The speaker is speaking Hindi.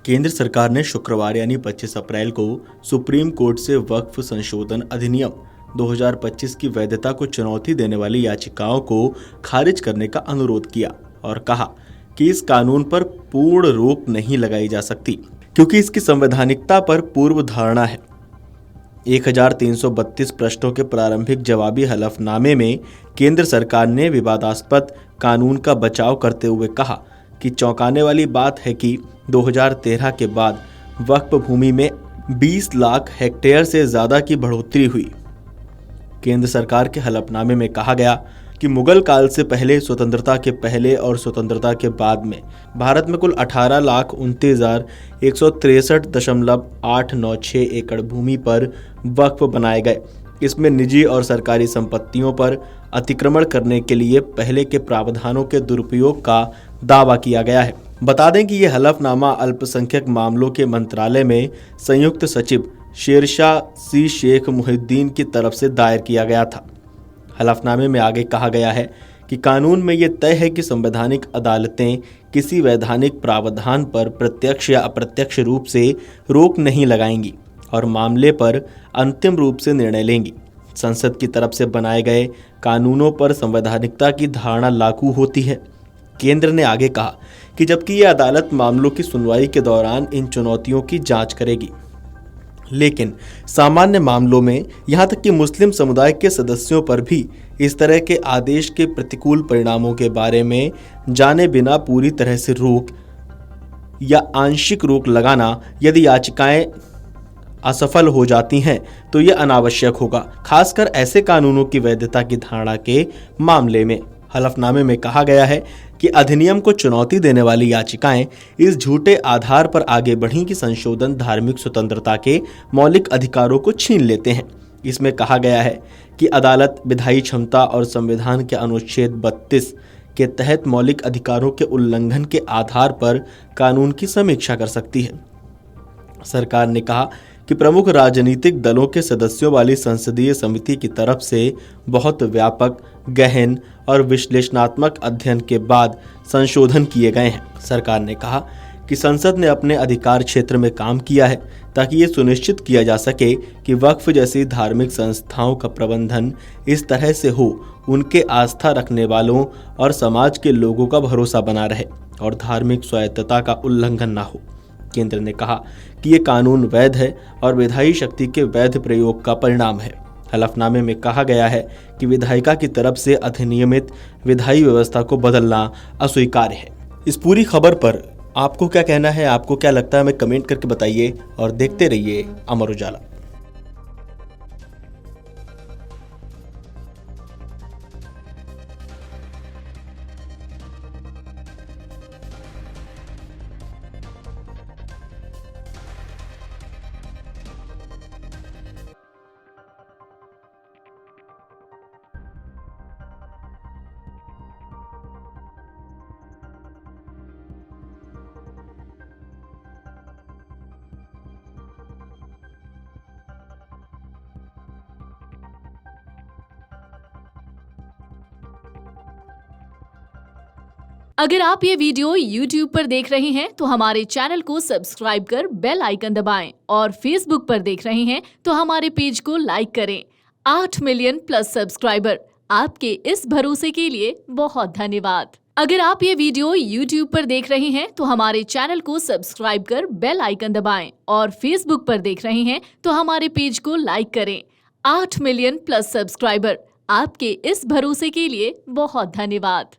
केंद्र सरकार ने शुक्रवार यानी 25 अप्रैल को सुप्रीम कोर्ट से वक्फ संशोधन अधिनियम 2025 की वैधता को चुनौती देने वाली याचिकाओं को खारिज करने का अनुरोध किया और कहा कि इस कानून पर पूर्ण रोक नहीं लगाई जा सकती क्योंकि इसकी संवैधानिकता पर पूर्व धारणा है। 1332 पृष्ठों के प्रारंभिक जवाबी हलफनामे में केंद्र सरकार ने विवादास्पद कानून का बचाव करते हुए कहा कि चौंकाने वाली बात है कि 2013 के बाद वक्फ भूमि में 20 लाख हेक्टेयर से ज़्यादा की बढ़ोतरी हुई। केंद्र सरकार के हलफनामे में कहा गया कि मुगल काल से पहले, स्वतंत्रता के पहले और स्वतंत्रता के बाद में भारत में कुल 18,29,163.896 एकड़ भूमि पर वक्फ बनाए गए। इसमें निजी और सरकारी संपत्तियों पर अतिक्रमण करने के लिए पहले के प्रावधानों के दुरुपयोग का दावा किया गया है। बता दें कि यह हलफनामा अल्पसंख्यक मामलों के मंत्रालय में संयुक्त सचिव शेरशाह सी शेख मुहिद्दीन की तरफ से दायर किया गया था। हलफनामे में आगे कहा गया है कि कानून में यह तय है कि संवैधानिक अदालतें किसी वैधानिक प्रावधान पर प्रत्यक्ष या अप्रत्यक्ष रूप से रोक नहीं लगाएंगी और मामले पर अंतिम रूप से निर्णय लेंगी। संसद की तरफ से बनाए गए कानूनों पर संवैधानिकता की धारणा लागू होती है। केंद्र ने आगे कहा कि जबकि यह अदालत मामलों की सुनवाई के दौरान इन चुनौतियों की जांच करेगी, लेकिन सामान्य मामलों में यहाँ तक कि मुस्लिम समुदाय के सदस्यों पर भी इस तरह के आदेश के प्रतिकूल परिणामों के बारे में जाने बिना पूरी तरह से रोक या आंशिक रोक लगाना, यदि याचिकाएं असफल हो जाती हैं तो यह अनावश्यक होगा, खासकर ऐसे कानूनों की वैधता की धारणा के मामले में। हलफनामे में कहा गया है कि अधिनियम को चुनौती देने वाली याचिकाएं इस झूठे आधार पर आगे बढ़ीं कि संशोधन धार्मिक स्वतंत्रता के मौलिक अधिकारों को छीन लेते हैं। इसमें कहा गया है कि अदालत विधायी क्षमता और संविधान के अनुच्छेद 32 के तहत मौलिक अधिकारों के उल्लंघन के आधार पर कानून की समीक्षा कर सकती है। सरकार ने कहा कि प्रमुख राजनीतिक दलों के सदस्यों वाली संसदीय समिति की तरफ से बहुत व्यापक, गहन और विश्लेषणात्मक अध्ययन के बाद संशोधन किए गए हैं। सरकार ने कहा कि संसद ने अपने अधिकार क्षेत्र में काम किया है ताकि ये सुनिश्चित किया जा सके कि वक्फ जैसी धार्मिक संस्थाओं का प्रबंधन इस तरह से हो उनके आस्था रखने वालों और समाज के लोगों का भरोसा बना रहे और धार्मिक स्वायत्तता का उल्लंघन ना हो। केंद्र ने कहा कि ये कानून वैध है और विधायी शक्ति के वैध प्रयोग का परिणाम है। हलफनामे में कहा गया है कि विधायिका की तरफ से अधिनियमित विधायी व्यवस्था को बदलना अस्वीकार्य है। इस पूरी खबर पर आपको क्या कहना है, आपको क्या लगता है, हमें कमेंट करके बताइए और देखते रहिए अमर उजाला। अगर आप ये वीडियो YouTube पर देख रहे हैं तो हमारे चैनल को सब्सक्राइब कर बेल आइकन दबाएं और Facebook पर देख रहे हैं तो हमारे पेज को लाइक करें। 8 मिलियन प्लस सब्सक्राइबर, आपके इस भरोसे के लिए बहुत धन्यवाद। अगर आप ये वीडियो YouTube पर देख रहे हैं तो हमारे चैनल को सब्सक्राइब कर बेल आइकन दबाएं और Facebook पर देख रहे हैं तो हमारे पेज को लाइक करें। 8 मिलियन प्लस सब्सक्राइबर, आपके इस भरोसे के लिए बहुत धन्यवाद।